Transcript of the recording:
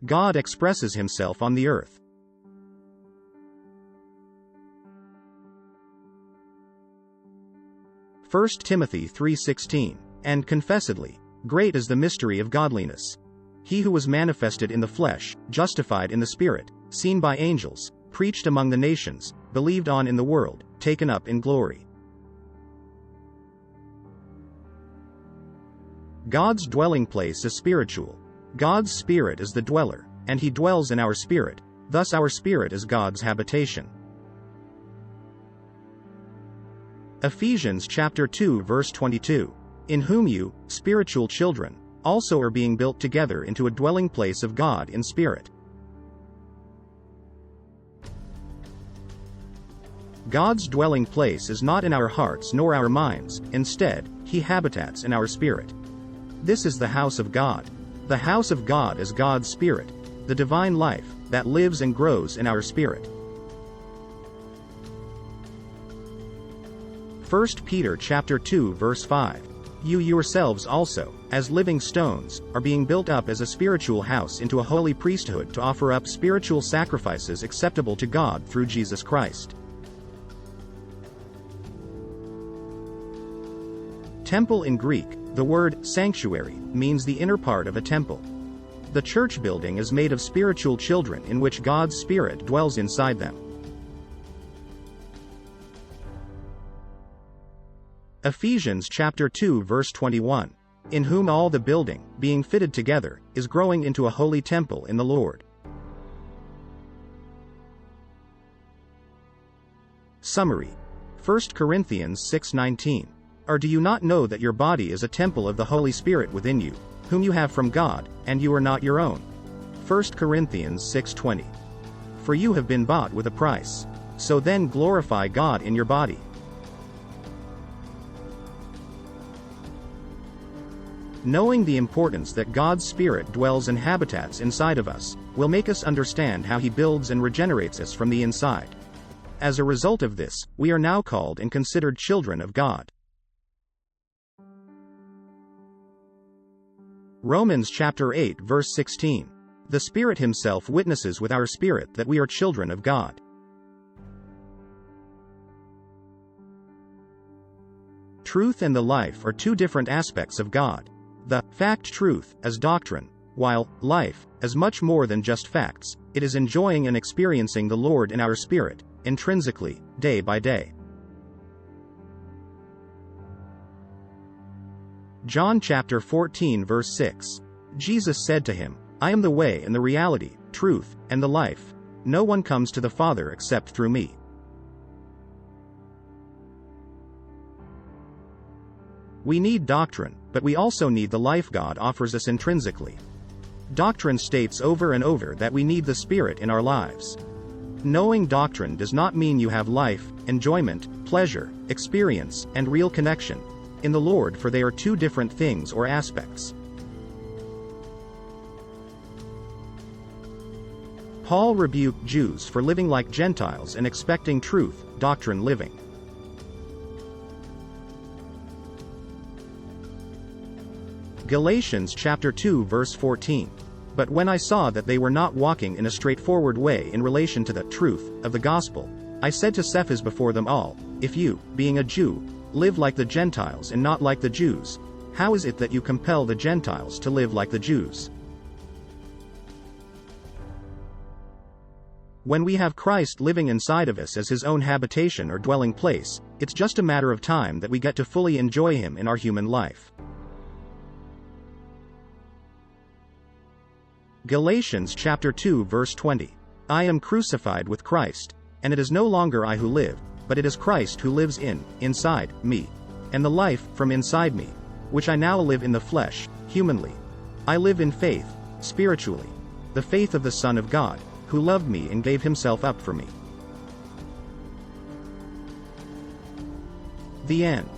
God expresses himself on the earth. 1 Timothy 3:16, and confessedly, great is the mystery of godliness. He who was manifested in the flesh, justified in the spirit, seen by angels, preached among the nations, believed on in the world, taken up in glory. God's dwelling place is spiritual. God's Spirit is the dweller, and he dwells in our spirit, thus our spirit is God's habitation. Ephesians chapter 2 verse 22. In whom you, spiritual children, also are being built together into a dwelling place of God in spirit. God's dwelling place is not in our hearts nor our minds, instead, he habitats in our spirit. This is the house of God. The house of God is God's Spirit, the divine life, that lives and grows in our spirit. 1 Peter chapter 2 verse 5. You yourselves also, as living stones, are being built up as a spiritual house into a holy priesthood to offer up spiritual sacrifices acceptable to God through Jesus Christ. Temple in Greek, the word sanctuary, means the inner part of a temple. The church building is made of spiritual children in which God's Spirit dwells inside them. Ephesians chapter 2 verse 21. In whom all the building, being fitted together, is growing into a holy temple in the Lord. Summary. 1 Corinthians 6:19. Or do you not know that your body is a temple of the Holy Spirit within you, whom you have from God, and you are not your own? 1 Corinthians 6:20. For you have been bought with a price. So then glorify God in your body. Knowing the importance that God's Spirit dwells and habitats inside of us, will make us understand how he builds and regenerates us from the inside. As a result of this, we are now called and considered children of God. Romans chapter 8 verse 16. The Spirit himself witnesses with our spirit that we are children of God. Truth and the life are two different aspects of God. The fact truth, as doctrine, while life, as much more than just facts, it is enjoying and experiencing the Lord in our spirit, intrinsically, day by day. John chapter 14 verse 6. Jesus said to him, I am the way and the reality, truth, and the life. No one comes to the Father except through me. We need doctrine, but we also need the life God offers us intrinsically. Doctrine states over and over that we need the Spirit in our lives. Knowing doctrine does not mean you have life, enjoyment, pleasure, experience, and real connection in the Lord, for they are two different things or aspects. Paul rebuked Jews for living like Gentiles and expecting truth, doctrine living. Galatians chapter 2 verse 14. But when I saw that they were not walking in a straightforward way in relation to the truth of the gospel, I said to Cephas before them all, if you, being a Jew, live like the Gentiles and not like the Jews, how is it that you compel the Gentiles to live like the Jews? When we have Christ living inside of us as his own habitation or dwelling place, it's just a matter of time that we get to fully enjoy him in our human life. Galatians chapter 2 verse 20. I am crucified with Christ, and it is no longer I who live, but it is Christ who lives inside me. And the life from inside me, which I now live in the flesh, humanly, I live in faith, spiritually, the faith of the Son of God, who loved me and gave himself up for me. The end.